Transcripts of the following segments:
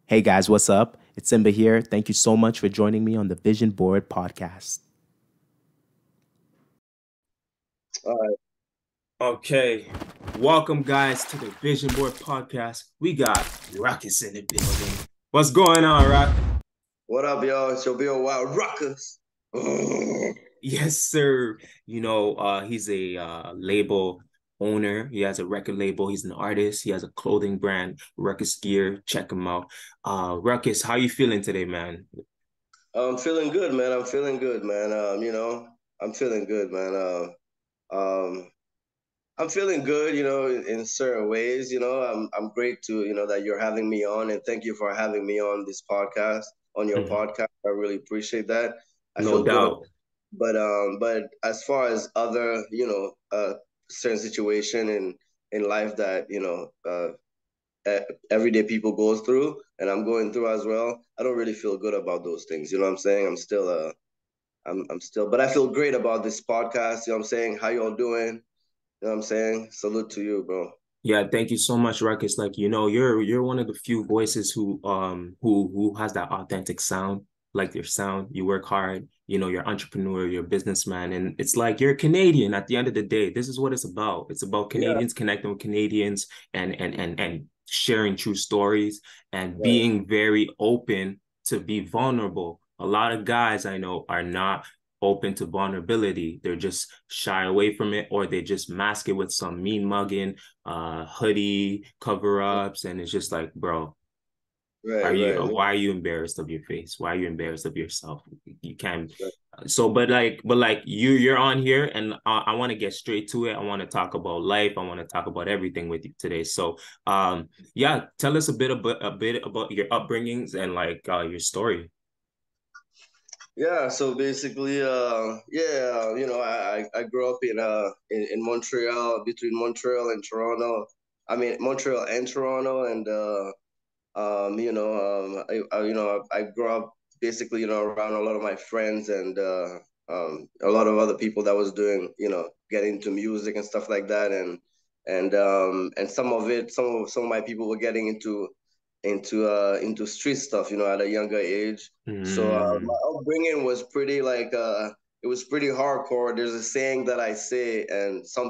Hey guys, what's up? It's Simba here. Thank you so much for joining me on the Vision Board podcast. All right. Okay, welcome guys to the Vision Board podcast. We got Ruckus in the building. What's going on, Rock? What up, y'all? It's your Bill Wild Ruckus. Yes, sir. He's a label owner. He has a record label. He's an artist. He has a clothing brand, Ruckus Gear. Check him out. Ruckus, how you feeling today, man? I'm feeling good, man. I'm feeling good, man. I'm feeling good, man. I'm feeling good, in certain ways. I'm great to, that you're having me on, and thank you for having me on this podcast, on your Mhm. podcast. I really appreciate that. I No feel good. doubt. But as far as other, certain situation in life that everyday people goes through and I'm going through as well, I don't really feel good about those things. You know what I'm saying? I'm still, but I feel great about this podcast. You know what I'm saying? How y'all doing? You know what I'm saying? Salute to you, bro. Yeah, thank you so much, Ruckus. Like, you're one of the few voices who has that authentic sound, like your sound. You work hard, you're entrepreneur, you're a businessman, and it's like you're Canadian at the end of the day. This is what it's about. It's about Yeah, Canadians connecting with Canadians and sharing true stories and right. being very open to be vulnerable. A lot of guys I know are not open to vulnerability. They're just shy away from it, or they just mask it with some mean mugging hoodie cover-ups, and it's just like, bro, Right, right, why are you embarrassed of your face? Why are you embarrassed of yourself? You can't. right. So but like you're on here, and I want to get straight to it. I want to talk about life. I want to talk about everything with you today. So yeah, tell us a bit about your upbringings and like your story. Yeah, so basically, I grew up in Montreal, between Montreal and Toronto. I mean Montreal and Toronto, and I grew up basically, around a lot of my friends and a lot of other people that was doing, getting into music and stuff like that, and some of my people were getting into street stuff, at a younger age. So Mm, my upbringing was pretty like it was pretty hardcore. There's a saying that I say, and a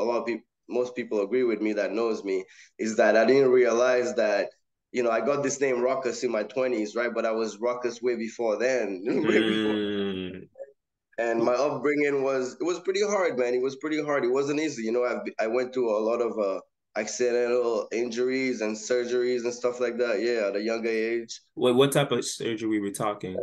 lot of people, most people agree with me that knows me, is that I didn't realize that I got this name Ruckus in my 20s, right? But I was Ruckus way before then, way before. mm. And my upbringing it was pretty hard, man. It was pretty hard. It wasn't easy. I went through a lot of accidental injuries and surgeries and stuff like that. Yeah, at a younger age. What type of surgery we talking?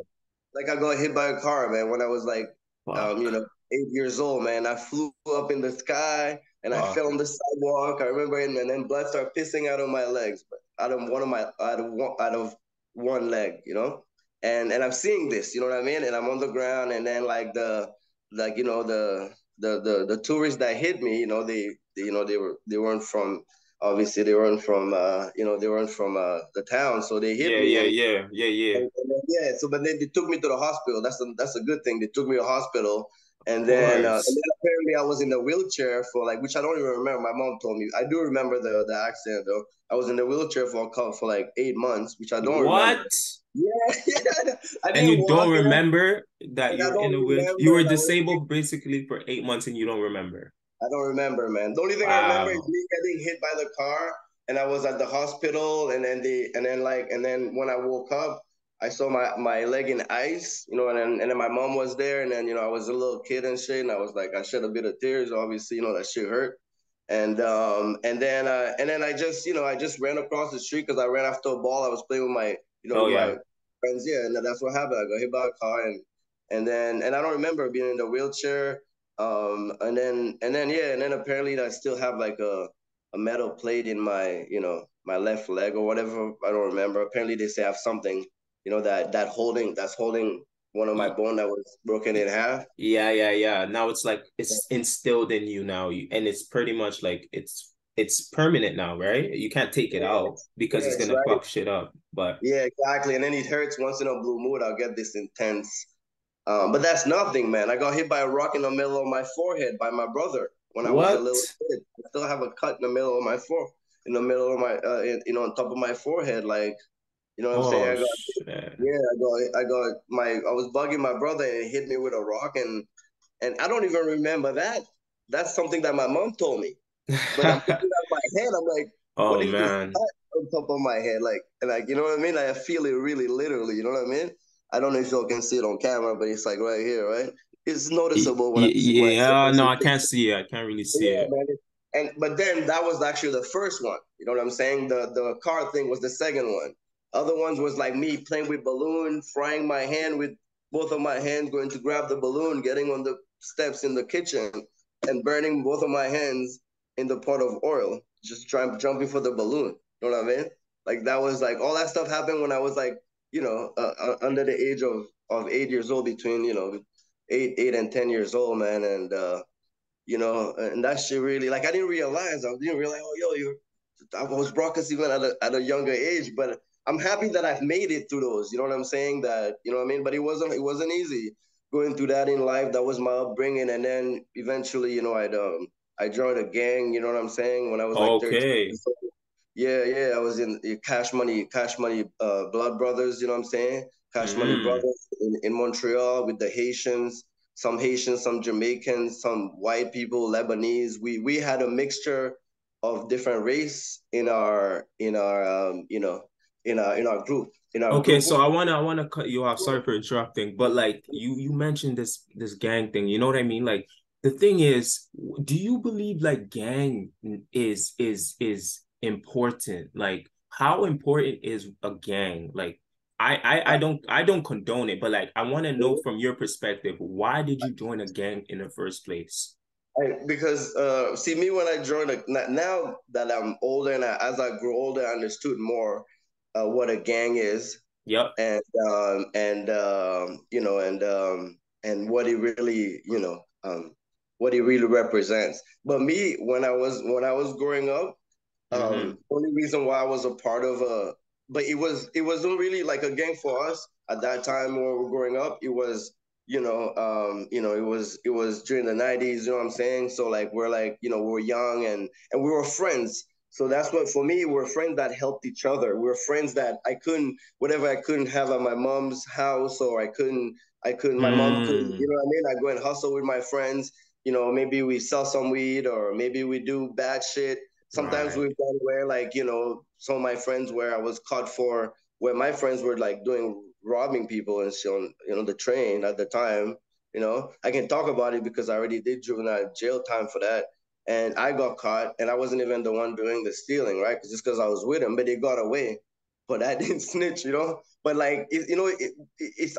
Like I got hit by a car, man, when I was like, Fuck, 8 years old, man. I flew up in the sky and I fell fuck. on the sidewalk. I remember, and then blood started pissing out of my legs, but out of one leg. And I'm seeing this, you know what I mean? And I'm on the ground, and then like the tourists that hit me, they weren't from, obviously they weren't from the town, so they hit Yeah, me yeah, and yeah, yeah, yeah. yeah, so but then they took me to the hospital. That's a good thing. They took me to the hospital, Of and then course. apparently I was in the wheelchair for like, which I don't even remember. My mom told me. I do remember the accident though. I was in the wheelchair for like 8 months, which I don't remember. What? Yeah, yeah. I And didn't you walk don't and remember that like you I were in don't a wheelchair? You remember, were and I was. disabled basically for 8 months and you don't remember. I don't remember, man. The only thing I remember is Wow. me getting hit by the car, and I was at the hospital, and then when I woke up, I saw my leg in ice, and then my mom was there, and then I was a little kid and shit, and I was like, I shed a bit of tears, obviously, that shit hurt, and then I just ran across the street because I ran after a ball. I was playing with my Oh yeah. friends, yeah, and that's what happened. I got hit by a car, and I don't remember being in the wheelchair. And then apparently I still have like a metal plate in my left leg or whatever. I don't remember. Apparently they say I have something, that's holding one of my Y- bone that was broken in half. Yeah, yeah, yeah. Now it's like it's instilled in you now. And it's pretty much like it's permanent now, right? You can't take it out Yes, because it's yes, gonna right. fuck shit up. But Yeah, exactly. And then it hurts once in a blue moon. I'll get this intense. But that's nothing, man. I got hit by a rock in the middle of my forehead by my brother when I was a what? little kid. I still have a cut in the middle of my in the middle of my, on top of my forehead. Like, You know what I'm saying? Oh shit. Yeah, I was bugging my brother and he hit me with a rock, and I don't even remember that. That's something that my mom told me. But I'm thinking out of my head, I'm like, Oh what is this man. cut on top of my head? Like, you know what I mean? Like, I feel it really literally, you know what I mean? I don't know if y'all can see it on camera, but it's like right here, right? It's noticeable when I Yeah, say no, I can't picture. see it. I can't really see Yeah, it. man. And but then that was actually the first one. You know what I'm saying? The car thing was the second one. Other ones was like me playing with balloon, frying my hand with both of my hands, going to grab the balloon, getting on the steps in the kitchen, and burning both of my hands in the pot of oil, just trying jumping for the balloon. You know what I mean? Like that was like all that stuff happened when I was like, under the age of 8 years old, between eight and 10 years old, man, and that shit really, like, I didn't realize, oh, I was broadcast even at a younger age, but I'm happy that I've made it through those. You know what I'm saying? That, you know what I mean? But it wasn't easy going through that in life. That was my upbringing, and then eventually, I joined a gang. You know what I'm saying? When I was like 13 Okay. years old. Yeah, yeah, I was in Cash Money, Blood Brothers. You know what I'm saying? Cash Money Mm. Brothers in Montreal with the Haitians, some Jamaicans, some white people, Lebanese. We had a mixture of different race in our group. In our Okay, group. so I wanna cut you off. Sorry for interrupting, but like you mentioned this gang thing. You know what I mean? Like the thing is, do you believe like gang is important? Like how important is a gang? Like I don't condone it, but like I want to know from your perspective, why did you join a gang in the first place? Because see, me when I joined now that I'm older, and as I grew older, I understood more what a gang is, Yep. and what it really, represents. But me, when I was growing up, Mm-hmm. only reason why I was a part of but it wasn't really like a gang for us at that time when we were growing up. It was, it was during the 90s. You know what I'm saying? So like we're like, we were young, and we were friends. So that's what, for me, we're friends that helped each other. We're friends that whatever I couldn't have at my mom's house, or I couldn't, my mom couldn't, you Mm, know what I mean? I go and hustle with my friends. Maybe we sell some weed, or maybe we do bad shit. Sometimes right. we've done where, like, some of my friends, where I was caught for, where my friends were like doing, robbing people and shit on, the train at the time. I can talk about it because I already did juvenile jail time for that. And I got caught, and I wasn't even the one doing the stealing, right? Just because I was with him, but they got away. But I didn't snitch. But like,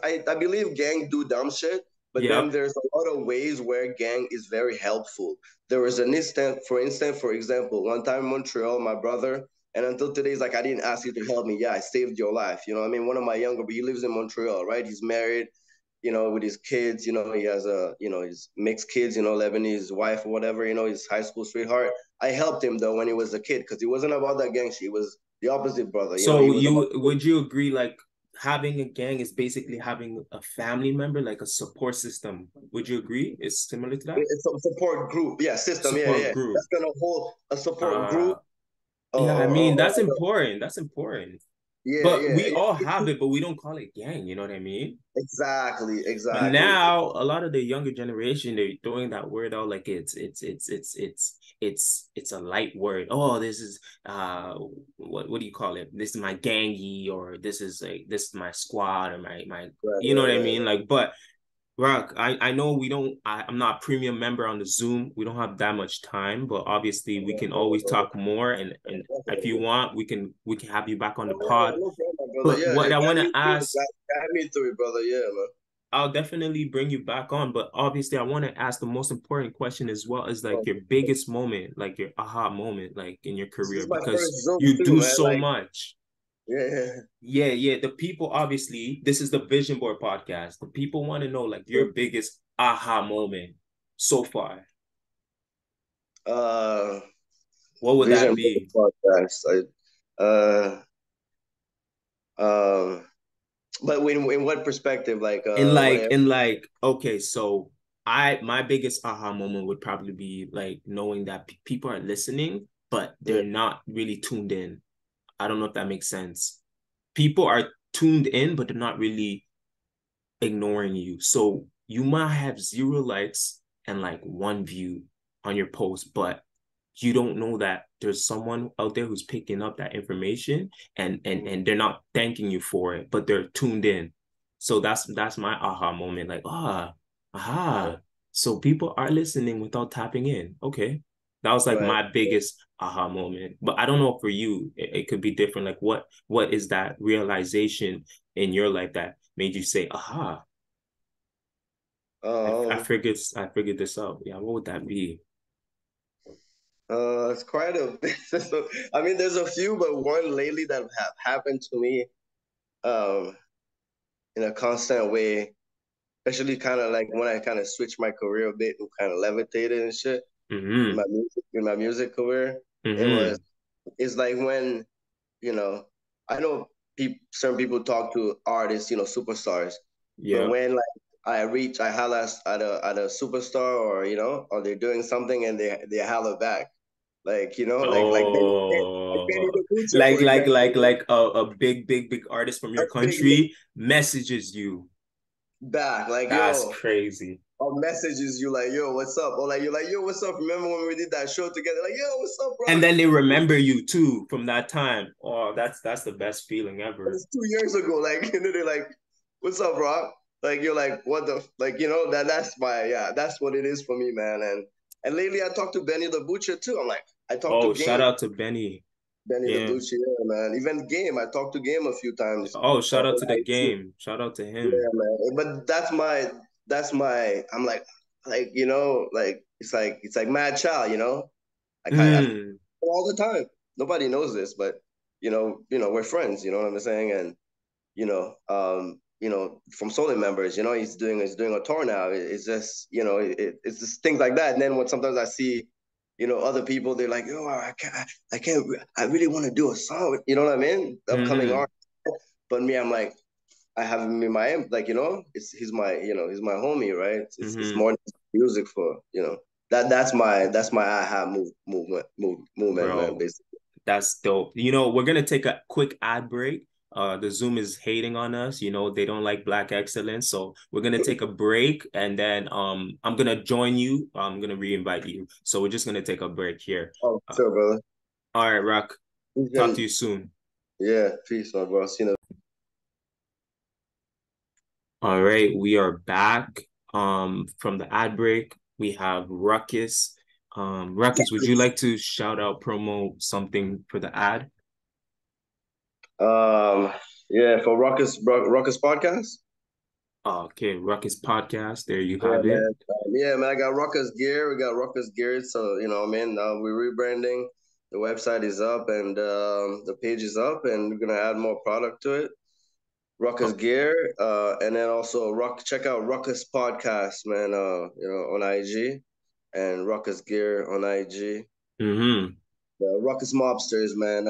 I believe gang do dumb shit, but then Yep. there's a lot of ways where gang is very helpful. There was an instant, for example, one time in Montreal, my brother, and until today, he's like, I didn't ask you to help me. Yeah, I saved your life. You know what I mean? One of my younger, but he lives in Montreal, right? He's married, with his kids. He has his mixed kids, Lebanese wife or whatever, his high school sweetheart. I helped him though when he was a kid, because he wasn't about that gang shit. He was the opposite brother. He So was about. would you agree like having a gang is basically having a family member, like a support system? Would you agree? It's similar to that? It's a support group, yeah, system, yeah, Support yeah. group. That's gonna hold a support Uh group, yeah, I mean or that's important. That's important. yeah, But yeah. we all It's have it, but we don't call it gang, you know what I mean? exactly, But exactly. now a lot of the younger generation they're throwing that word out like it's a light word. Oh, this is what do you call it? This is my gangy, or this is my squad, or my Right, you know what I right, mean? Like, but Rock, I know we don't I'm not a premium member on the Zoom. We don't have that much time, but obviously we can always right. talk more, and if you Definitely. want, we can have you back on the Oh, yeah, pod. no problem, brother. But Yeah, what I want guide to me through it. ask, Guide me through it, brother. Yeah, man. I'll definitely bring you back on, but obviously I want to ask the most important question as well, is like Oh, your biggest moment, like your aha moment, like in your this career, is my because first Zoom you too, do man. so Like, much. yeah, Yeah, yeah. The people, obviously, this is the Vision Board podcast. The people want to know like yeah. your biggest aha moment so far. Uh, What would Vision that be? podcast. Uh, um, but in what perspective? Like, And what like, area? and like, okay, so my biggest aha moment would probably be like knowing that people are listening, but Yeah. they're not really tuned in. I don't know if that makes sense. people are tuned in, but they're not really ignoring you. So you might have 0 likes and like 1 view on your post, but you don't know that there's someone out there who's picking up that information and they're not thanking you for it, but they're tuned in. So that's my aha moment. Like, aha. So people are listening without tapping in. Okay. That was like Right. my biggest aha moment. But I don't know for you, it could be different. Like what is that realization in your life that made you say, aha, Um, I figured this out. Yeah, what would that be? it's quite a bit. I mean, there's a few, but one lately that have happened to me, um, in a constant way, especially kind of like when I kind of switched my career a bit and kind of levitated and shit Mm-hmm. in my music career. It was, Mm-hmm. it's like when, you know, I know certain people talk to artists, superstars, but Yeah. when like I holla at a superstar, or or they're doing something and they holla back, like like Benny Oh, the Butcher, for example, like a big artist from a your big country messages you. back, like That's yo, crazy. or messages you like yo, what's up, or like you're like yo, what's up? Remember when we did that show together? Like yo, what's up, bro? And then they remember you too from that time. Oh, that's the best feeling ever. It's 2 years ago. Like, they're like, "What's up, bro?" Like, you're like, "What the?" Like, that's that's what it is for me, man. And lately, I talked to Benny the Butcher too. I'm like, I talked to Oh, shout Game, out to Benny. Benny the Yeah. Butcher, yeah, man. Even Game, I talked to Game a few times Oh, shout out on to the IG. game. Shout out to him. Yeah, man. But that's my. I'm like like it's like mad child, Like I Mm. all the time. Nobody knows this, but we're friends. You know what I'm saying? And from Solar members, he's doing a tour now. It's just, it's just things like that. And then when sometimes I see, other people, they're like, yo, I can't, I really want to do a song. You know what I mean? Upcoming Mm-hmm. art. But me, I'm like, I have him in my, like, he's my homie, right? It's Mm-hmm. more than music for, that's my aha movement, man, Bro, basically. that's dope. We're gonna take a quick ad break. The Zoom is hating on us. They don't like Black excellence. So we're gonna take a break and then I'm gonna join you. I'm gonna re-invite you. So we're just gonna take a break here. Oh, Uh, sure, brother. all right, Rock. Talk to you soon. Yeah, peace, my bro. See you. All right, we are back from the ad break. We have Ruckus. Ruckus, would you like to shout out, promo something for the ad? Um, yeah, for Ruckus podcast. Okay, Ruckus Podcast. There you Yeah, have it. man. Yeah, man. I got Ruckus gear. We got Ruckus gear. So man, we're rebranding. The website is up and the page is up, and we're gonna add more product to it. Ruckus Oh, gear, and then also check out Ruckus podcast, man. On IG, and Ruckus gear on IG. mm-hmm. The Ruckus Mobsters, man.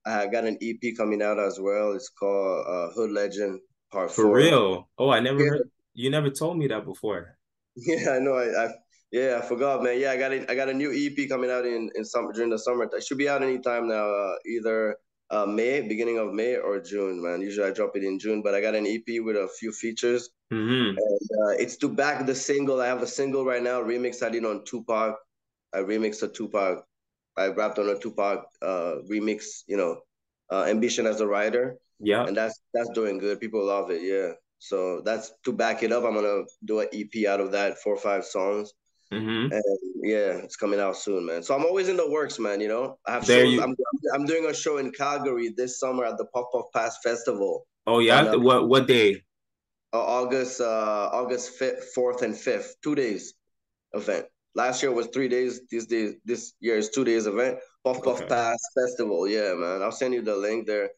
I got an EP coming out as well. It's called Hood Legend Part For 4. real. Oh, I never Yeah, heard. You never told me that before. yeah, I know. Yeah, I forgot, man. Yeah, I got a new EP coming out in summer, during the summer. It should be out anytime now. Either May, beginning of May, or June, man. Usually I drop it in June, but I got an EP with a few features, Mm-hmm. and it's to back the single. I have a single right now, remix I did on Tupac. I remixed a Tupac. I rapped on a Tupac remix. Ambition as a writer, and Yep. that's doing good. People love it. Yeah. So that's to back it up. I'm gonna do an EP out of that, 4 or 5 songs, Mm-hmm. and yeah, it's coming out soon, man. So I'm always in the works, man. I have There shows. you. I'm doing a show in Calgary this summer at the Puff Puff Pass Festival Oh on yeah. What day? August 5th, 4th, and 5th, 2 days event. Last year was 3 days. This year is 2 days event. Puff Puff Okay. Pass Festival. Yeah, man. I'll send you the link there.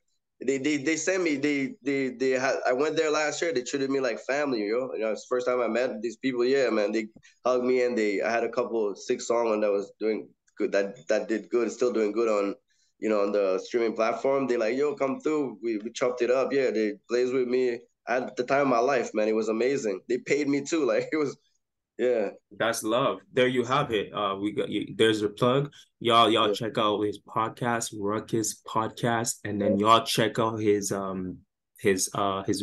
They sent me. They had. I went there last year. They treated me like family, yo. It's the first time I met these people. Yeah, man. They hugged me, and I had a couple 6 songs on that was doing good. That did good. Still doing good on the streaming platform. They like, yo, come through. We chopped it up. Yeah, they plays with me. I had the time of my life, man. It was amazing. They paid me too. Like Yeah. That's love. There you have it. We got you. There's a plug. Y'all Yeah. check out his podcast, Ruckus Podcast, and then y'all check out his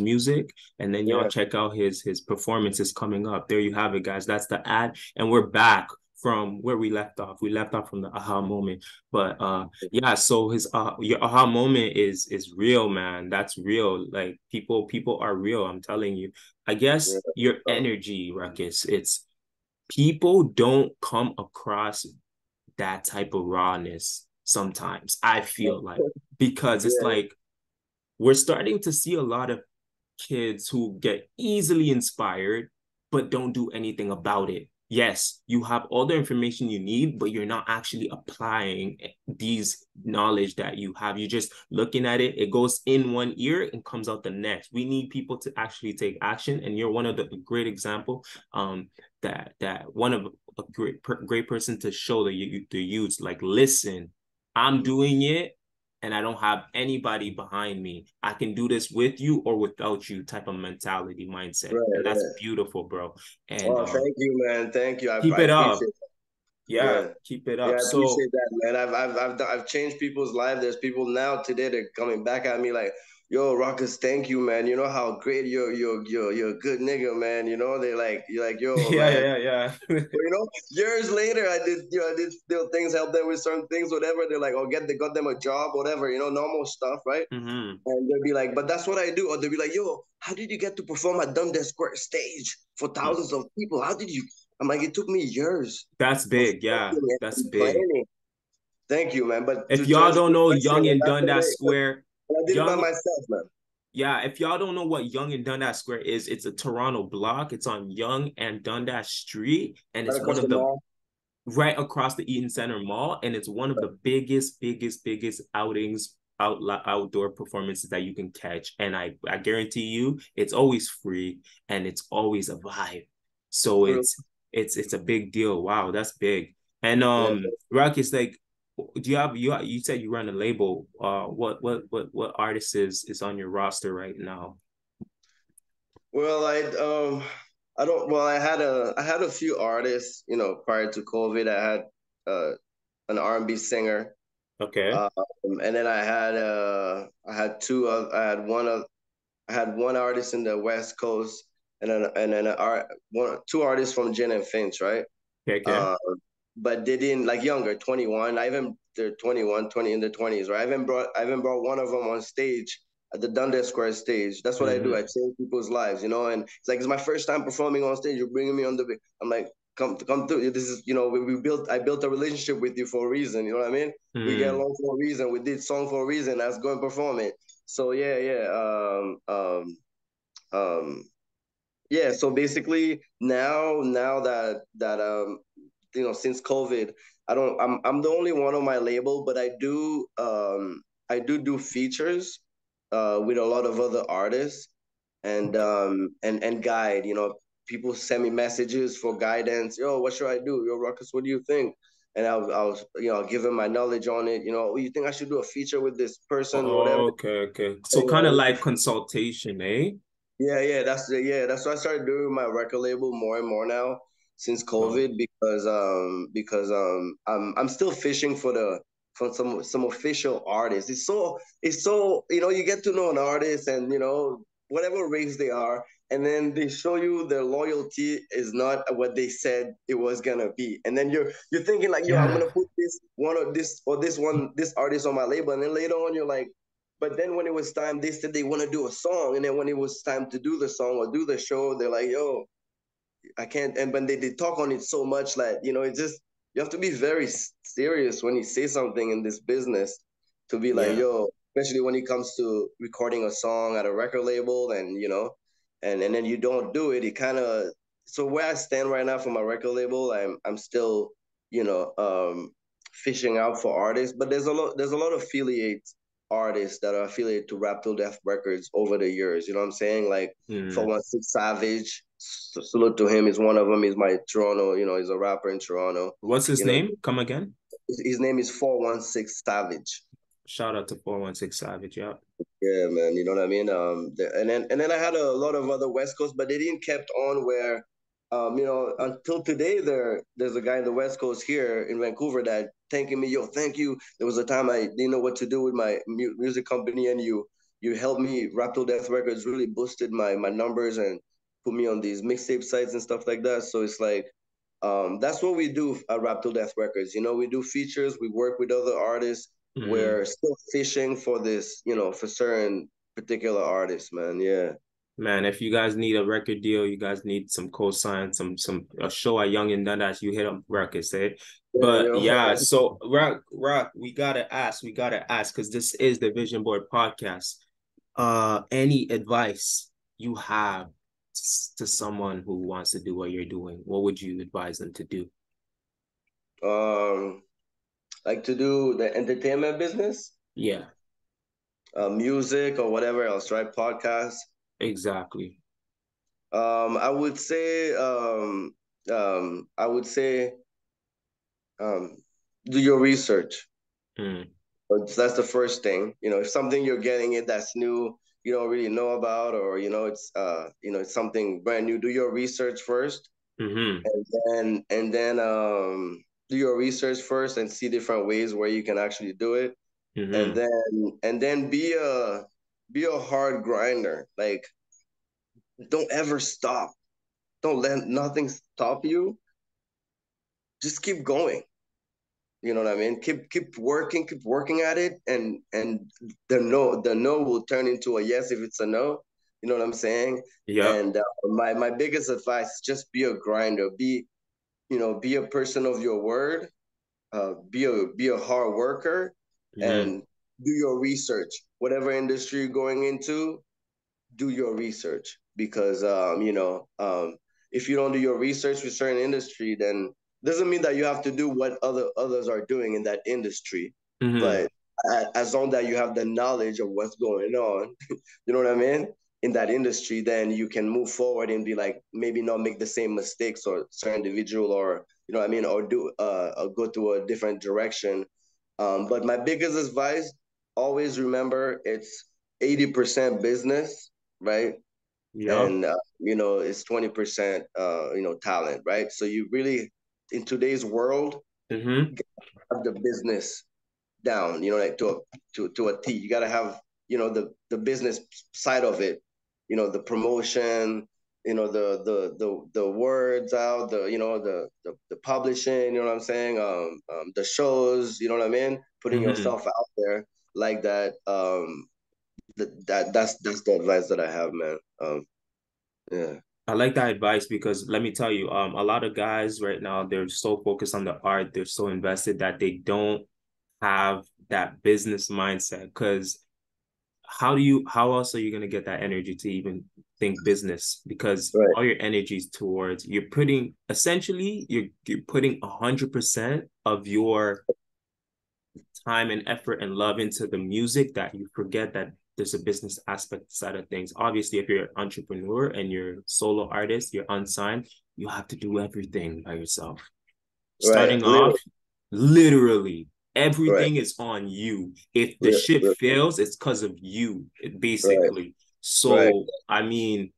music, and then y'all Yeah. check out his performances coming up. There you have it, guys. That's the ad, and we're back from where we left off. We left off from the aha moment, but yeah. So his your aha moment is real, man. That's real. Like people are real. I'm telling you. I Yeah. guess your energy, Ruckus. It's people don't come across that type of rawness sometimes, I feel like, because it's Yeah. like we're starting to see a lot of kids who get easily inspired but don't do anything about it. Yes, you have all the information you need, but you're not actually applying these knowledge that you have. You're just looking at it, it goes in one ear and comes out the next. We need people to actually take action, and you're one of the great example that one of a great person to show the youth, like, listen, I'm doing it and I don't have anybody behind me. I can do this with you or without you type of mentality, mindset. Right. And that's Right. beautiful, bro. And Oh, thank you, man. Thank you. keep I it up. appreciate it. Yeah, Yeah. keep it Yeah, up. I So appreciate that, man. I've changed people's lives. There's people now today that are coming back at me like, "Yo, Ruckus, thank you, man. You know how great you're a good nigga, man. You know they like you're like, yo, yeah, man. yeah, yeah. But, you know, years later, I did still things, help them with certain things, whatever. They're like, oh, they got them a job, whatever, you know, normal stuff, right? Mm-hmm. And they'll be like, but that's what I do. Or they'll be like, yo, how did you get to perform at Dundas Square stage for thousands of people? How did you? I'm like, it took me years That's of big. Yeah, working that's and big. planning. Thank you, man. But If to y'all answer don't the know question, Young and and that's the Dundas way, Square, I did it by Young, myself, man. yeah, if y'all don't know what Young and Dundas Square is, it's a Toronto block. It's on Young and Dundas Street, and Right it's one across of the the mall. right across the Eaton Center Mall, and it's one of the biggest outdoor performances that you can catch. And I guarantee you, it's always free and it's always a vibe. So Mm, it's a big deal. Wow, that's big. And yeah. Rock, it's like, do you have you said you run a label? What artist is on your roster right now? Well, I don't. Well, I had a few artists. You know, prior to COVID, I had uh an R&B singer. Okay. Um, and then I had two. I had one artist in the West Coast, and then two artists from Gin and Finch, right? Okay. Okay. Uh, but they didn't like younger, 21. I even they're 21, 20 in the 20s, right? I even brought one of them on stage at the Dundas Square stage. That's what I do. I Mm-hmm. change people's lives, you know. And it's like it's my first time performing on stage. You're bringing me on the. I'm like, come through. This is, you know, I built a relationship with you for a reason. You know what I mean? We get Mm. along for a reason. We did song for a reason. Let's go and perform it. So yeah, yeah. Um, yeah. So basically, now that you know, since COVID, I'm the only one on my label, but I do features with a lot of other artists and guide, you know, people send me messages for guidance. Yo, what should I do? Yo, Ruckus, what do you think? And I'll you know, give them my knowledge on it. You know, oh, you think I should do a feature with this person or whatever? Okay, okay. So You kind of know, like consultation, eh? yeah, that's what I started doing with my record label more and more now since Oh, COVID because I'm still fishing for the for some official artists. It's so, you know, you get to know an artist and, you know, whatever race they are, and then they show you their loyalty is not what they said it was gonna be, and then you're thinking like, yo, I'm yeah. gonna put this artist on my label, and then later on you're like, but then when it was time, they said they want to do a song, and then when it was time to do the song or do the show, they're like, "Yo, I can't." And when they talk on it so much, like, you know, it just, you have to be very serious when you say something in this business to be like, Yeah. "Yo," especially when it comes to recording a song at a record label, and you know, and then you don't do it. It kind of, so where I stand right now for my record label, I'm still, you know, fishing out for artists, but there's a lot of affiliate artists that are affiliated to Rap Till Death Records over the years. You know what I'm saying? Like Mm. 416 Savage, salute to him. He's one of them. He's my Toronto. You know, he's a rapper in Toronto. What's his You know, name? Come again? his name is 416 Savage. Shout out to 416 Savage. Yeah. Yeah, man. You know what I mean? And then I had a lot of other West Coast, but they didn't kept on where until today, there's a guy in the West Coast here in Vancouver that thanking me, yo, thank you. There was a time I didn't know what to do with my music company, and you helped me. Rap Till Death Records really boosted my numbers and put me on these mixtape sites and stuff like that. So it's like, that's what we do at Rap Till Death Records. We do features, we work with other artists. Mm-hmm. We're still fishing for this, for certain particular artists, man. Yeah. Man, if you guys need a record deal, you guys need some cosign, some a show at Young and Dundas, you hit up Ruckus, eh? Yeah, But yo. yeah, so Rock, we gotta ask, because this is the Vision Board podcast. Any advice you have to someone who wants to do what you're doing? What would you advise them to do? um, like to do the entertainment business, Yeah, music or whatever else, right? Podcasts. exactly. I would say, I would say, um, do your research. Mm, So that's the first thing. If something you're getting in that's new, you don't really know about, or it's something brand new. Do your research first, mm-hmm, and then do your research first and see different ways where you can actually do it, and mm-hmm, then be a hard grinder. Like, don't ever stop. Don't let nothing stop you. Just keep going. You know what I mean? Keep working at it, and the no will turn into a yes if it's a no. You know what I'm saying? yep, And my biggest advice is just be a grinder. Be a person of your word. Be a hard worker, mm-hmm, and do your research. Whatever industry you're going into, do your research, because if you don't do your research with certain industry, then doesn't mean that you have to do what others are doing in that industry, mm-hmm, but as long that you have the knowledge of what's going on, you know what I mean, in that industry, then you can move forward and be like, maybe not make the same mistakes or certain individual, or you know what I mean, or do or go to a different direction. But my biggest advice, always remember, it's 80% business, right? yep, And it's 20% talent, right? So you really, in today's world, mm-hmm, have the business down, like to a T. You got to have the business side of it, the promotion, the words out, the publishing, you know what I'm saying, the shows, you know what I mean, putting mm-hmm. yourself out there like that. That's the advice that I have, man. Yeah. I like that advice because let me tell you, a lot of guys right now, they're so focused on the art, they're so invested that they don't have that business mindset. Because how else are you gonna get that energy to even think business? Because Right. all your energy is towards you're putting essentially you're putting 100% of your time and effort and love into the music that you forget that there's a business aspect side of things. Obviously, if you're an entrepreneur and you're a solo artist, you're unsigned, you have to do everything by yourself. Right. Starting off, literally, Right. everything is on you. If the Li- shit li- fails, it's because of you, Right. basically. Right. So, I mean,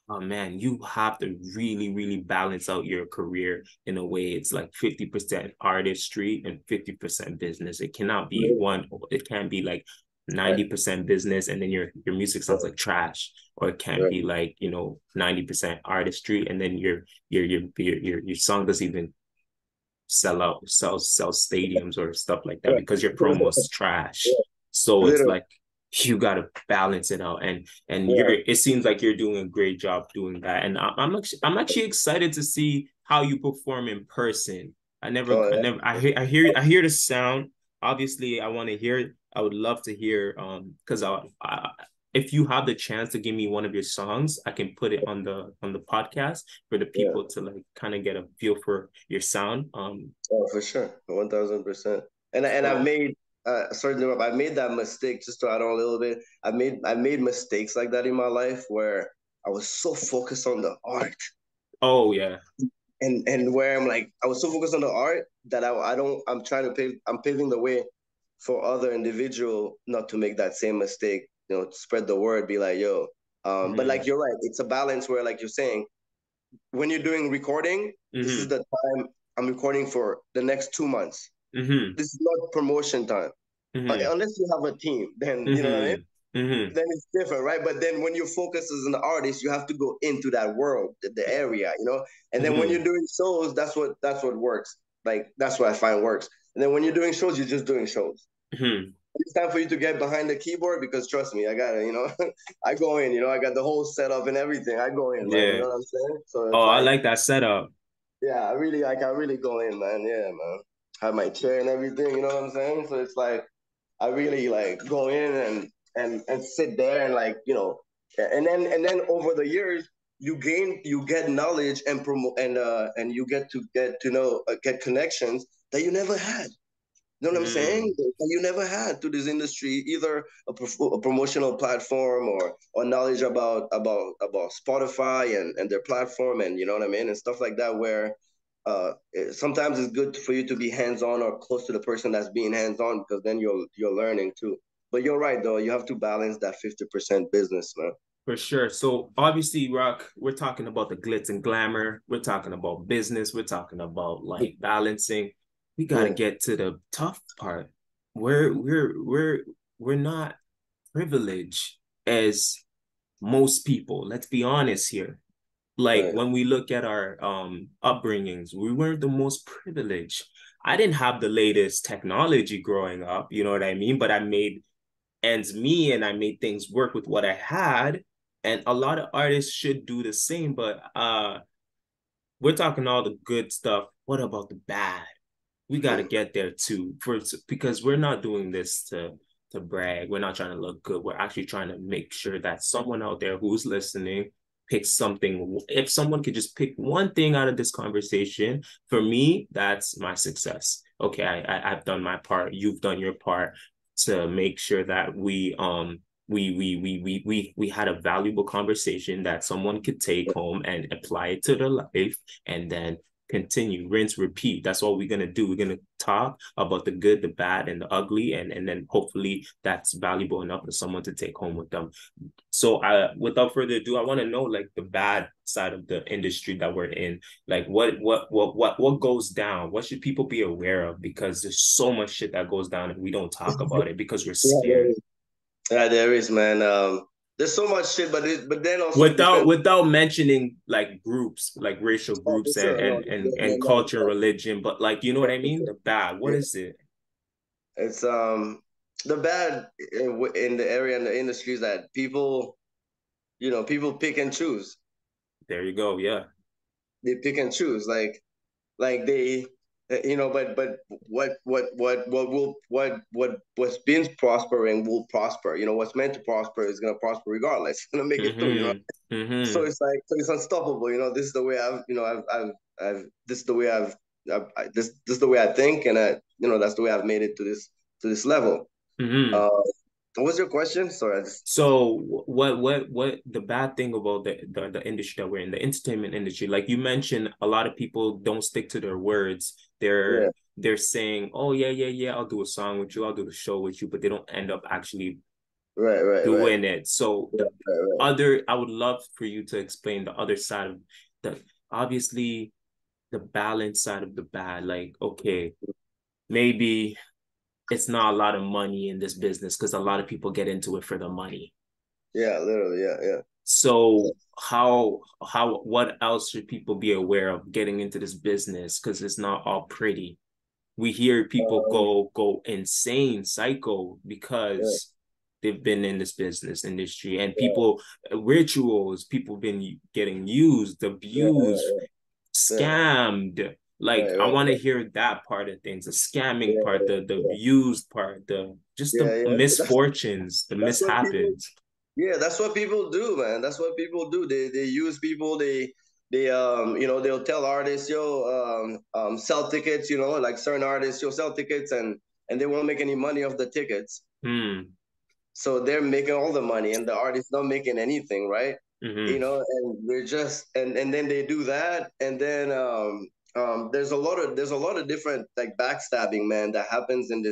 oh man, you have to really, really balance out your career in a way. It's like 50% artistry and 50% business. It cannot be one, it can't be like Right. 90% business and then your music sounds like trash. Or it can't Right. be like, 90% artistry and then your song doesn't even sell stadiums or stuff like that Right. because your promo's trash. So it's Literally. like you gotta balance it out, and Yeah. it seems like you're doing a great job doing that, and I'm actually excited to see how you perform in person. Oh, yeah. I hear the sound. Obviously, I want to hear it. I would love to hear because if you have the chance to give me one of your songs, I can put it on the podcast for the Yeah. people to like kind of get a feel for your sound. Oh, for sure. 1000%. And I've So made sorry to interrupt, I made that mistake, just to add on a little bit. I made mistakes like that in my life where I was so focused on the art, oh yeah. and where I'm like, I was so focused on the art that I'm trying to I'm paving the way for other individual not to make that same mistake, to spread the word, be like, yo, but like, Mm, you're right, it's a balance where, like you're saying, when you're doing recording, this is the time I'm recording for the next 2 months. This is not promotion time. Unless you have a team, then you know what I mean? Then it's different, right? But then when you focus as an artist, you have to go into that world, the area, you know. And then when you're doing shows, that's what works. Like that's what I find works. And then when you're doing shows, you're just doing shows. It's time for you to get behind the keyboard because trust me, I got it. You know, I go in. You know, I got the whole setup and everything. I go in, man. You know what I'm saying? So it's Oh, I like, like that setup. yeah, I really go in, man. Yeah, man. Have my chair and everything. You know what I'm saying? So it's like I really like go in and sit there and like and then over the years you get knowledge and promote and you get to know get connections that you never had. You know what I'm saying? That you never had to this industry, either a promotional platform or knowledge about Spotify and their platform, and you know what I mean, and stuff like that. Where sometimes it's good for you to be hands on or close to the person that's being hands on because then you're learning too. But you're right though, you have to balance that 50% business, man. For sure. So obviously, Rock, we're talking about the glitz and glamour. We're talking about business. We're talking about like balancing. We got to Yeah, get to the tough part. We're not privileged as most people. Let's be honest here. Like right. when we look at our upbringings, we weren't the most privileged. I didn't have the latest technology growing up, you know what I mean? But I made ends meet and I made things work with what I had. And a lot of artists should do the same, but we're talking all the good stuff. What about the bad? We got to get there too, because we're not doing this to brag. We're not trying to look good. We're actually trying to make sure that someone out there who's listening picks something. If someone could just pick one thing out of this conversation, for me, that's my success. Okay, I've done my part. You've done your part to make sure that we had a valuable conversation that someone could take home and apply it to their life, and then continue, rinse, repeat. That's all we're gonna do. We're gonna talk about the good, the bad, and the ugly, and then hopefully that's valuable enough for someone to take home with them. So without further ado, I want to know like the bad side of the industry that we're in. Like what goes down? What should people be aware of? Because there's so much shit that goes down and we don't talk about it because we're scared. Yeah, there is, man. There's so much shit, but then also it Without depends. without mentioning like groups, like racial Oh, for groups and sure. No, and and, no, and no, culture and religion, but like you know what yeah, I for mean? sure. The bad. What Yeah. is it? It's the bad in the area and the industry is that people pick and choose. There you go. Yeah. They pick and choose, like they but what's been prospering will prosper. What's meant to prosper is going to prosper regardless. It's going to make it through. So it's like, so it's unstoppable. This is the way I've this is the way this is the way I think, and that's the way I've made it to this level. Mm-hmm. uh what was your question? Sorry, I just. So what the bad thing about the industry that we're in, the entertainment industry, like you mentioned, a lot of people don't stick to their words. Yeah, They're saying, oh yeah, I'll do a song with you, I'll do the show with you, but they don't end up actually right. doing it. So the Right. other, I would love for you to explain the other side of the obviously the balance side of the bad. Like, okay, maybe it's not a lot of money in this business because a lot of people get into it for the money. Yeah, literally, yeah. So what else should people be aware of getting into this business? Because it's not all pretty. We hear people um, go insane, psycho yeah, because they've been in this business industry, and yeah, people rituals, people been getting used, abused, yeah, scammed. Like I want to right. hear that part of things, the scamming Yeah, part, the yeah, abused part, the just the yeah. misfortunes, the That's what people. mishappens. Yeah, that's what people do, man. That's what people do. They use people. They they'll tell artists, yo, sell tickets. Like certain artists, you'll sell tickets, and they won't make any money off the tickets. Hmm. So they're making all the money, and the artist's not making anything, right? Mm-hmm. And we're just and then they do that, and then there's a lot of different like backstabbing, man, that happens in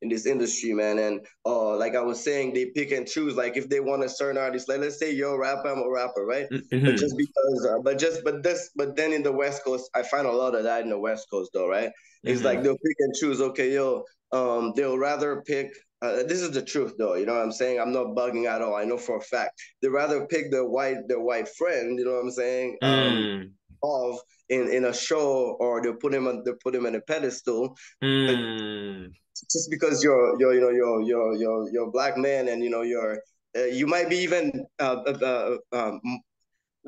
in this industry, man. And like I was saying, they pick and choose. Like if they want a certain artist, like let's say you're a rapper, I'm a rapper, right? But Mm-hmm. just because, but then in the West Coast, I find a lot of that in the West Coast, though, right? It's like Mm-hmm. they'll pick and choose. Okay, yo, they'll rather pick. This is the truth, though. You know what I'm saying? I'm not bugging at all. I know for a fact they rather pick their white friend. You know what I'm saying? Mm. Of in a show, or they'll put him in a pedestal, but Mm. just because you're you know you're a black man, and you know you might be even More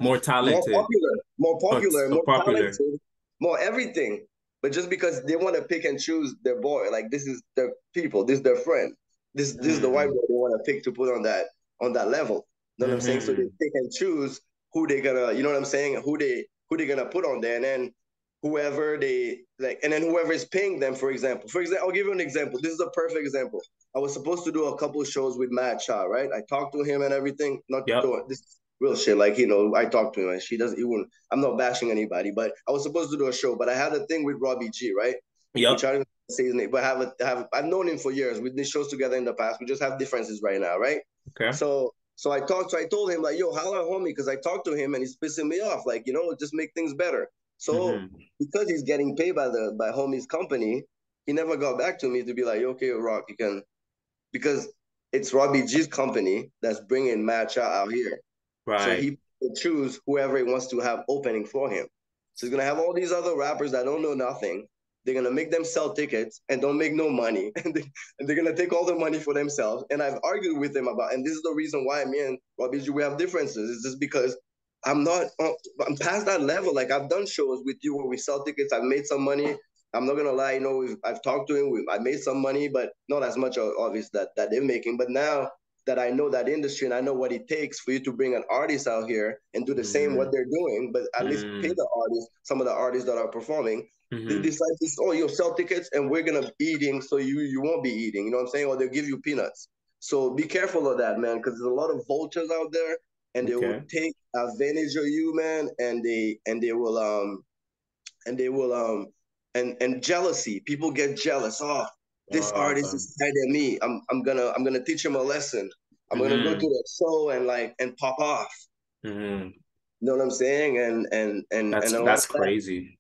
more talented. popular, Oh, so more popular. talented, more everything. But just because they want to pick and choose their boy, like this is their people, this is their friend, this is the white Mm. boy they want to pick to put on that level. You know what I'm saying? So they Mm-hmm. pick and choose who they gonna, you know what I'm saying? Who they gonna put on there, and then whoever they like, and then whoever is paying them. For example, I'll give you an example. This is a perfect example. I was supposed to do a couple shows with Matt Cha, right? I talked to him and everything. Not Yep. to this real shit. Like, you know, I talked to him and she doesn't even, I'm not bashing anybody, but I was supposed to do a show, but I had a thing with Robbie G, right? Which Yep. I don't say his name, but I've known him for years. We did shows together in the past. We just have differences right now, right? Okay. So I told him like, yo, holla homie, because I talked to him and he's pissing me off. Like, you know, just make things better. So Mm-hmm. because he's getting paid by homie's company, he never got back to me to be like, okay, Rock, you can, because it's Robbie G's company that's bringing Matcha out here. So Right. he will choose whoever he wants to have opening for him. So he's gonna have all these other rappers that don't know nothing. They're gonna make them sell tickets and don't make no money, and they're gonna take all the money for themselves. And I've argued with him about, and this is the reason why me and Robbie G we have differences. It's just because I'm not, I'm past that level. Like I've done shows with you where we sell tickets. I've made some money. I'm not gonna lie, you know, I've talked to him. I made some money, but not as much, obviously, that they're making. But now that I know that industry and I know what it takes for you to bring an artist out here and do the same Mm-hmm. what they're doing, but at least pay the artists, some of the artists that are performing. They Mm-hmm. decide to, oh, you'll sell tickets and we're gonna be eating, so you won't be eating. You know what I'm saying? Or they'll give you peanuts. So be careful of that, man, because there's a lot of vultures out there, and they will Okay. take advantage of you, man, and they will and jealousy. People get jealous. Oh, this artist Okay. is better than me. I'm gonna teach him a lesson. I'm gonna go to Mm-hmm. the show and like and pop off. Mm-hmm. You know what I'm saying? And That's crazy.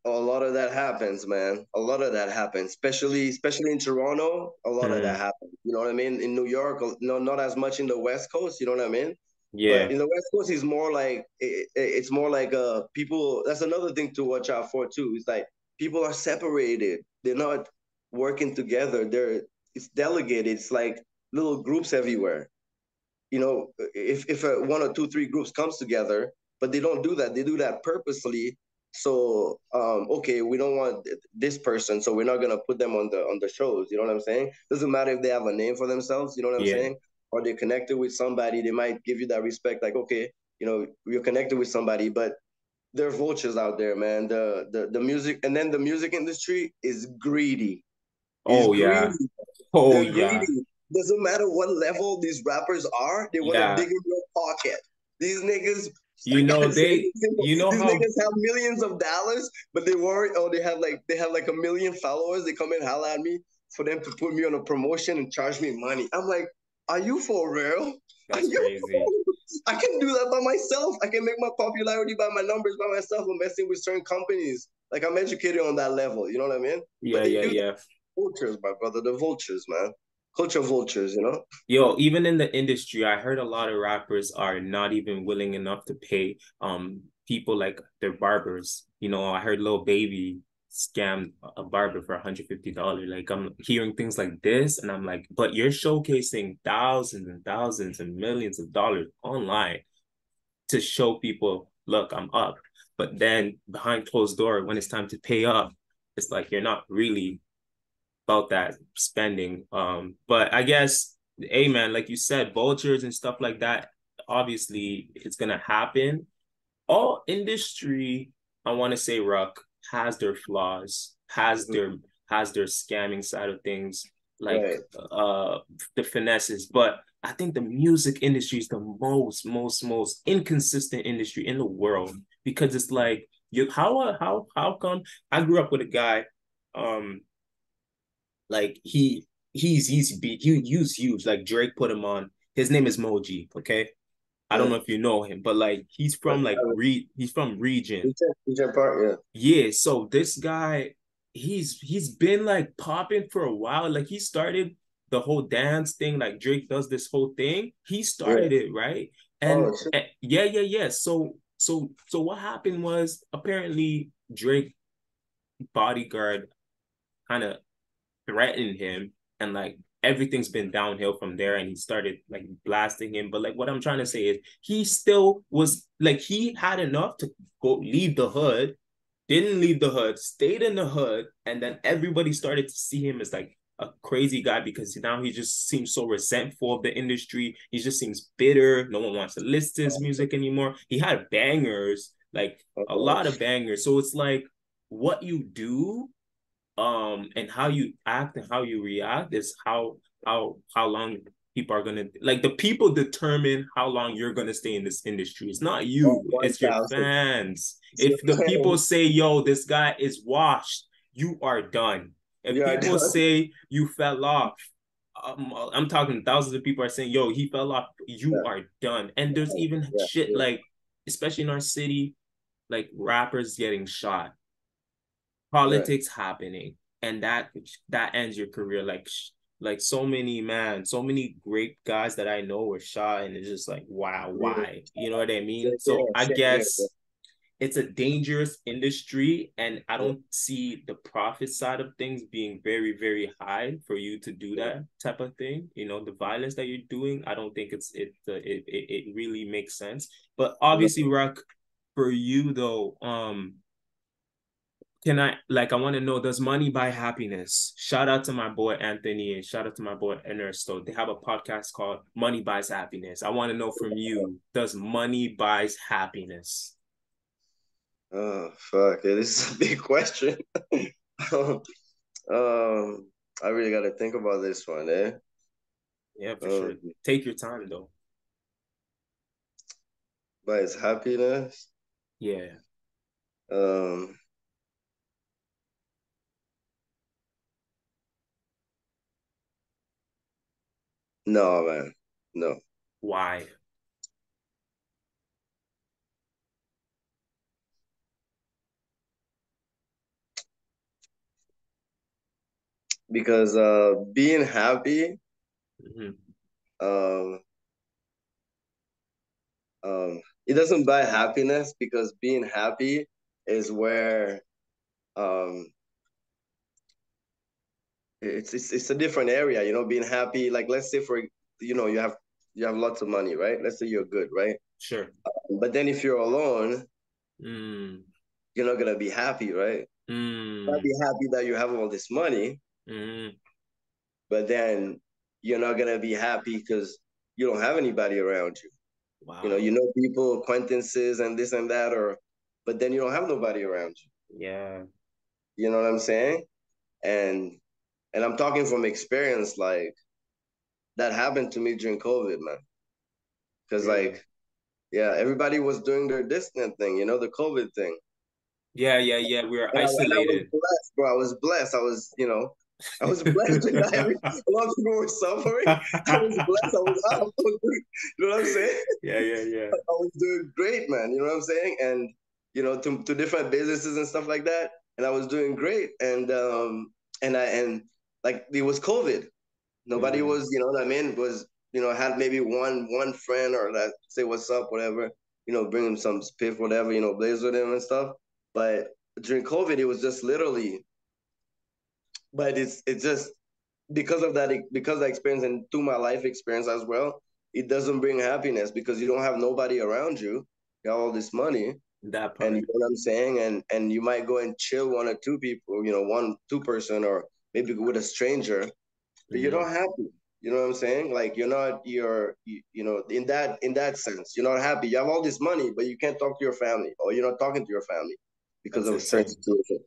a lot of that happens, man. A lot of that happens, especially in Toronto. A lot of that Mm-hmm. happens. You know what I mean? In New York, no, not as much in the West Coast. You know what I mean? But Yeah. in the West Coast, it's more like it's more like people. That's another thing to watch out for too. It's like people are separated. They're not working together. It's delegated. It's like little groups everywhere. You know, if one or two, three groups comes together, but they don't do that. They do that purposely. So okay, we don't want this person, so we're not gonna put them on the shows. You know what I'm saying? Doesn't matter if they have a name for themselves. You know what I'm Yeah. saying? Or they're connected with somebody. They might give you that respect. Like okay, you know, you're connected with somebody, but there are vultures out there, man. The music, and then the music industry is greedy. Is Oh yeah. greedy. Oh They're yeah. greedy. Doesn't matter what level these rappers are, they want to Yeah. dig in your pocket. These niggas, You like I know said, they you know these how niggas have millions of dollars, but they worry. Oh, they have like a million followers. They come and holler at me for them to put me on a promotion and charge me money. I'm like, are you for real? Are that's you? crazy. I can do that by myself. I can make my popularity by my numbers by myself. I'm messing with certain companies. Like I'm educated on that level. You know what I mean? But Yeah, they yeah, do yeah. vultures, my brother. The vultures, man. Culture vultures, you know? Yo, even in the industry, I heard a lot of rappers are not even willing enough to pay people like their barbers. You know, I heard Lil Baby scammed a barber for $150. Like I'm hearing things like this, and I'm like, but you're showcasing thousands and thousands and millions of dollars online to show people, look, I'm up. But then behind closed door, when it's time to pay up, it's like you're not really about that spending. But I guess, hey man, like you said, vultures and stuff like that, obviously it's gonna happen. All industry, I want to say, Ruck, has their flaws, Mhm. has their scamming side of things, like Right. uh the finesses. But I think the music industry is the most inconsistent industry in the world because it's like you how come I grew up with a guy, like he's huge. Like Drake put him on. His name is Moji. Okay, I don't Yeah. know if you know him, but like he's from he's from region. Regent Park, yeah. Yeah, so this guy, he's been like popping for a while. Like he started the whole dance thing. Like Drake does this whole thing. He Yeah. started it, right? And, Oh shit. yeah. So what happened was apparently Drake bodyguard kind of threatened him, and like everything's been downhill from there, and he started like blasting him. But like what I'm trying to say is he still was like he had enough to go leave the hood, didn't leave the hood, stayed in the hood, and then everybody started to see him as like a crazy guy because now he just seems so resentful of the industry. He just seems bitter. No one wants to listen to his music anymore. He had bangers, like a Oh, lot of bangers. So it's like what you do and how you act and how you react is how long people are gonna like the people determine how long you're gonna stay in this industry. It's not oh, you, it's your 1,000. fans. So, If the people say, yo, this guy is washed, you are done. If yeah, people say you fell off, I'm talking thousands of people are saying, yo, he fell off, you yeah, are done. And there's even yeah, shit yeah, like, especially in our city, like rappers getting shot, right. politics happening, and that ends your career. Like so many, man, so many great guys that I know were shot, and it's just like wow, Yeah, why, you know what I mean? same So here, I same here, bro. guess it's a dangerous industry, and I don't see the profit side of things being very, very high for you to do Yeah, that type of thing. You know, the violence that you're doing, I don't think it really makes sense. But no, obviously, Rock, for you though, can I want to know, does money buy happiness? Shout out to my boy Anthony and shout out to my boy Ernesto. They have a podcast called Money Buys Happiness. I want to know from you, does money buys happiness? oh fuck, yeah, this is a big question. um, I really got to think about this one, eh? Yeah, for sure. Um, Take your time though. but it's happiness. Yeah. Um, no, man, no, Why? because being happy, Mhm. um, it doesn't buy happiness because being happy is where um it's a different area, you know, being happy. Like let's say for you have lots of money, right? Let's say you're good, right? Sure. But then if you're alone, Mm. you're not gonna be happy, right? Not Mm. be happy that you have all this money, Mm. but then you're not gonna be happy because you don't have anybody around you. You Wow. know people, acquaintances, and this and that, or but then you don't have nobody around you. Yeah. You know what I'm saying? And I'm talking from experience, like that happened to me during COVID, man. Because Really? like, yeah, everybody was doing their distant thing, you know, the COVID thing. Yeah. We're And I was isolated. blessed, bro. I was blessed. I was blessed with that. A lot of people were suffering. I was blessed. I was out. You know what I'm saying? Yeah. I was doing great, man. You know what I'm saying? And to different businesses and stuff like that. And I was doing great. And like it was COVID. Nobody Mm-hmm. was, you know what I mean, was, had maybe one friend or that say what's up, whatever, bring him some spiff, whatever, blaze with him and stuff. But during COVID, it was just literally, but it's just because I experience and through my life experience as well, it doesn't bring happiness because you don't have nobody around you. You have all this money, That and you part. know what I'm saying, and you might go and chill one or two people, one two person, or maybe with a stranger, but you're Mm-hmm. not happy. You know what I'm saying? Like in that sense, you're not happy. You have all this money, but you can't talk to your family, or you're not talking to your family because That's of a certain insane. situation.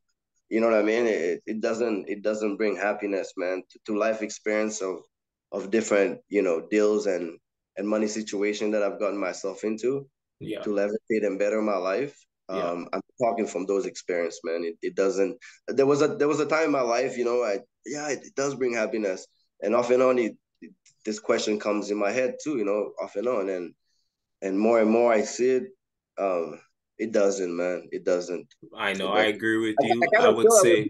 You know what I mean? It doesn't bring happiness, man, to life experience of different deals and money situation that I've gotten myself into Yeah. to levitate and better my life. Yeah. I'm talking from those experience, man. It doesn't. There was a time in my life, I yeah, it does bring happiness, and off and on, this question comes in my head too, off and on, and more I see it, it doesn't, man. It doesn't. I know, It I doesn't. agree with I you. kind I of would feel say,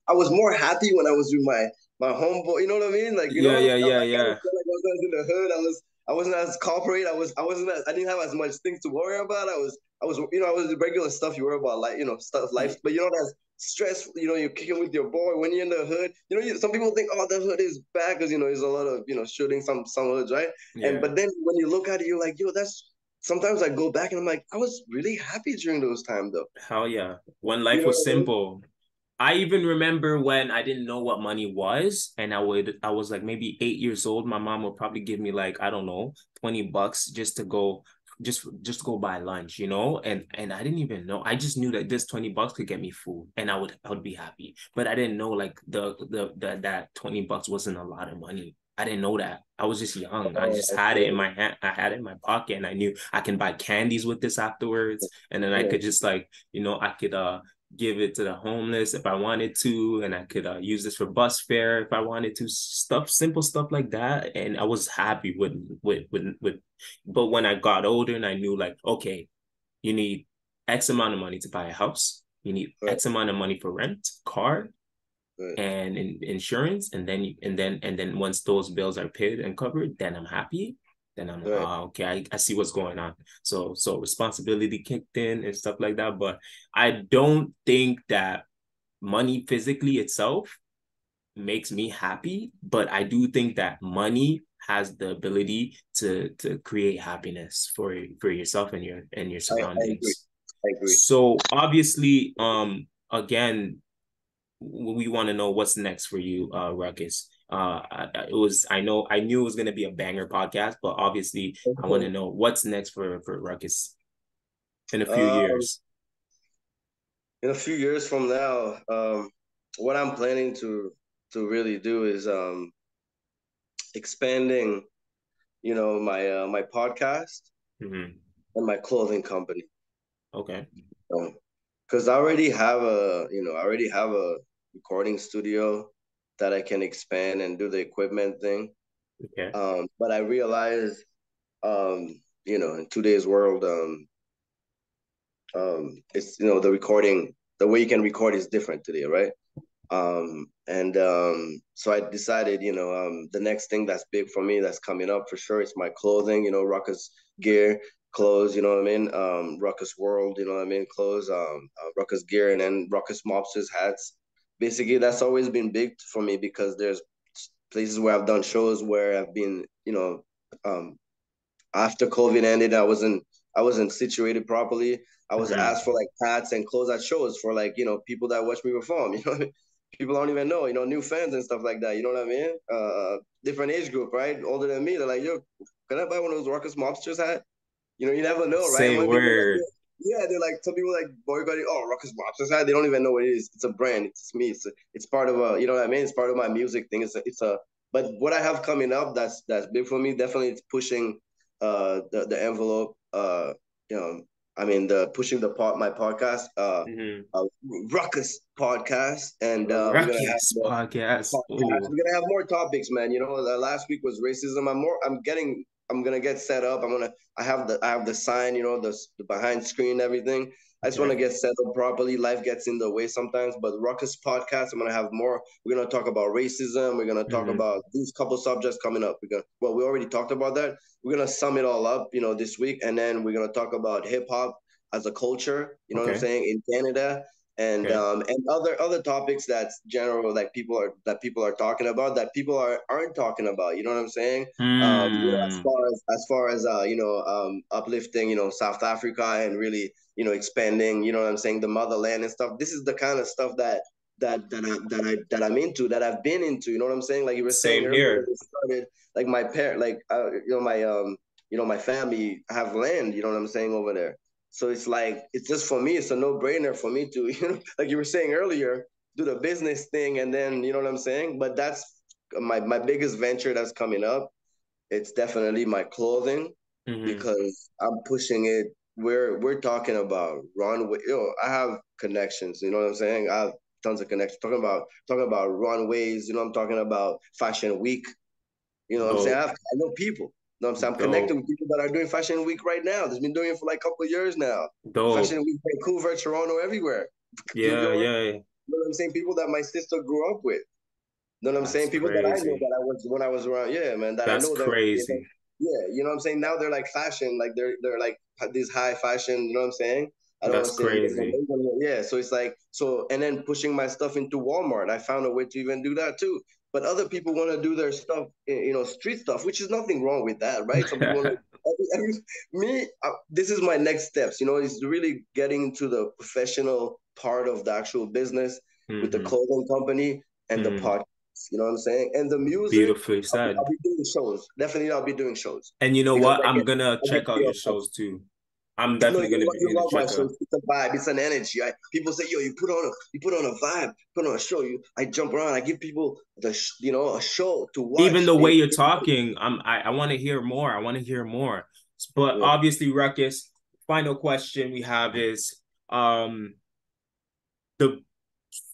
I was more happy when I was with my homeboy. You know what I mean? Like, yeah, yeah, yeah, I kind of yeah. felt like I was in the hood. I wasn't as corporate. I didn't have as much things to worry about. I was the regular stuff you worry about, like, stuff, life. But that's stress. You're kicking with your boy when you're in the hood. Some people think, oh, the hood is bad because there's a lot of shooting some hoods, right? Yeah. But then when you look at it, you're like, yo, that's. Sometimes I go back and I'm like, I was really happy during those times, though. Hell yeah. When life You know was what I mean? simple. I even remember when I didn't know what money was, and I was like maybe 8 years old. My mom would probably give me like, I don't know, $20 just to go, just go buy lunch, and I didn't even know. I just knew that this $20 could get me food, and I would be happy. But I didn't know like the that $20 wasn't a lot of money. I didn't know that. I was just young. I just had it in my hand. I had it in my pocket, and I knew I can buy candies with this afterwards, and then I Yeah, could just like, I could give it to the homeless if I wanted to, and I could use this for bus fare if I wanted to. Simple stuff like that, and I was happy with. But when I got older and I knew like, okay, you need X amount of money to buy a house, you need right, X amount of money for rent, car, right, and insurance, and then once those bills are paid and covered, then I'm happy. Then I'm like, right. oh, okay, I see what's going on. So responsibility kicked in and stuff like that. But I don't think that money physically itself makes me happy, but I do think that money has the ability to create happiness for yourself and your I agree. surroundings. I agree. So obviously, again, we want to know what's next for you, Ruckus. I knew it was gonna be a banger podcast, but obviously I want to know what's next for Ruckus in a few Um, years. in a few years from now, what I'm planning to really do is expanding, my podcast Mm-hmm. and my clothing company. Okay. Because I already have a recording studio that I can expand and do the equipment thing. Okay. But I realized, in today's world, it's the recording, the way you can record is different today, right? And so I decided, the next thing that's big for me that's coming up for sure is my clothing, Ruckus gear, clothes, you know what I mean? Ruckus World, you know what I mean? Clothes, Ruckus gear, and then Ruckus Mobsters hats. Basically, that's always been big for me because there's places where I've done shows where I've been, um, after COVID ended, I wasn't situated properly. I was Mm-hmm. asked for like hats and clothes at shows for like people that watch me perform. People don't even know, new fans and stuff like that. You know what I mean? Different age group, right? Older than me. They're like, yo, can I buy one of those Ruckus Mobsters hat? You never know, right? And Say when people are like, word. yeah, they're like, some people like boycotting, oh, Ruckus Mobsters hat. They don't even know what it is. It's a brand. It's me. It's part of you know what I mean? It's part of my music thing. But what I have coming up that's big for me. Definitely, it's pushing the envelope. You know, I mean, the pushing my podcast, Mm-hmm. uh, Ruckus podcast, and we're gonna have Ruckus more podcast. podcast. Oh, We're gonna have more topics, man. Last week was racism. I'm gonna get set up. I have the sign, the behind screen and everything. I just want to okay. get set up properly. Life gets in the way sometimes, but Ruckus podcast, I'm gonna have more. We're gonna talk about racism. We're gonna talk Mm-hmm. about these couple subjects coming up. We already talked about that. We're gonna sum it all up, this week, and then we're gonna talk about hip hop as a culture. You know what I'm Okay. saying, in Canada, Okay. and other topics that's general, like people are talking about, that people aren't talking about. You know what I'm saying? Hmm. As far as uplifting, South Africa, and really, expanding, you know what I'm saying, the motherland and stuff. This is the kind of stuff that I'm into, that I've been into. You know what I'm saying? Like you were saying Same earlier when here. we started, like my parent, like my family have land. You know what I'm saying, over there. So it's like, it's just, for me, it's a no brainer for me to, like you were saying earlier, do the business thing, and then, you know what I'm saying. But that's my biggest venture that's coming up. It's definitely my clothing, Mm-hmm. because I'm pushing it. We're talking about runway. I have connections. You know what I'm saying? I have tons of connections. Talking about runways, you know, I'm talking about Fashion Week. You know what I'm saying? I know people. You know what I'm saying? I'm connected with people that are doing Fashion Week right now. That's been doing it for like a couple of years now. Fashion Week, Vancouver, Toronto, everywhere. Yeah, you know, yeah. You know what I'm saying? People that my sister grew up with. You know what I'm saying? People that I know that I was when I was around. Yeah, man. That That's I know that. crazy. Yeah, you know what I'm saying? Now they're like fashion, like they're like these high fashion. You know what I'm saying? I don't want to say crazy. Yeah, so it's like and then pushing my stuff into Walmart. I found a way to even do that too. But other people want to do their stuff, you know, street stuff, which is nothing wrong with that, right? Some people want to. This is my next steps. You know, is really getting into the professional part of the actual business with the clothing company and the podcast. You know what I'm saying? And the music. Beautifully said. I'll be doing shows. Definitely, I'll be doing shows. And you know what? I'm gonna check out your shows too. I'm definitely gonna be able to check out. It's a vibe. It's an energy. People say, "Yo, you put on a vibe, put on a show." I jump around. I give people a show to watch. Even the way you're talking, I want to hear more. I want to hear more. But obviously, Ruckus, final question we have is the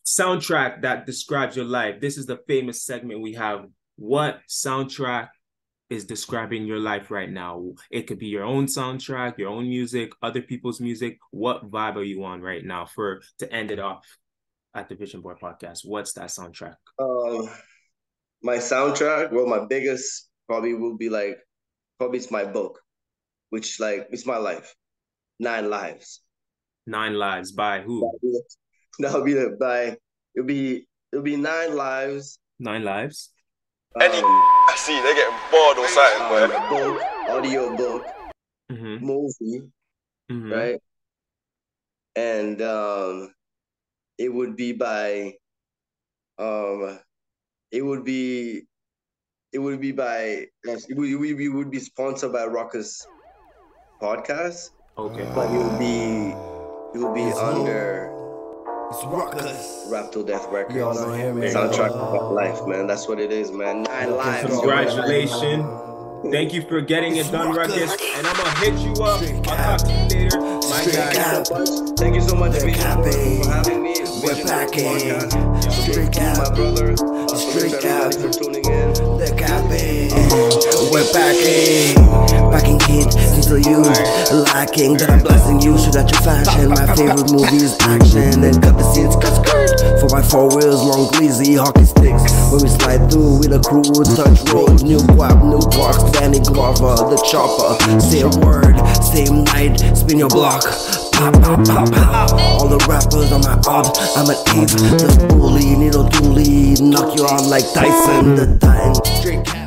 soundtrack that describes your life. This is the famous segment we have. What soundtrack is describing your life right now? It could be your own soundtrack, your own music, other people's music. What vibe are you on right now to end it off at the Vision Board Podcast? What's that soundtrack? My soundtrack, well, my biggest probably will be it's my book, which it's my life. 9 Lives. 9 Lives by who? It'll be 9 Lives. 9 Lives. I see they're getting bored or something, book, audio book, movie, right? And it would be by it would be sponsored by Ruckus Podcast. Okay. But it would be under It's Ruckus. Rap Till Death Records. Y'all don't hear me. Soundtrack of my life, man. That's what it is, man. 9 Lives. Congratulations. Thank you for getting it done, Ruckus. And I'm gonna hit you up. I'll talk to you later. My guy. Thank you so much for having me. We're packing. My brother. Everybody for tuning in. The capping. We're packing kids until you lacking. That I'm blessing you, shoot at your fashion. My favorite movie is action. And cut the scenes, skirt. For my 4 wheels, long greasy hockey sticks. When we slide through with a crew, touch road. New guap, new parks, Danny Glover, the chopper. Same word, same night, spin your block. Pop, pop, pop, pop. All the rappers on my odd, I'm an ape. The bully, needle dually, knock you out like Tyson. The Titan.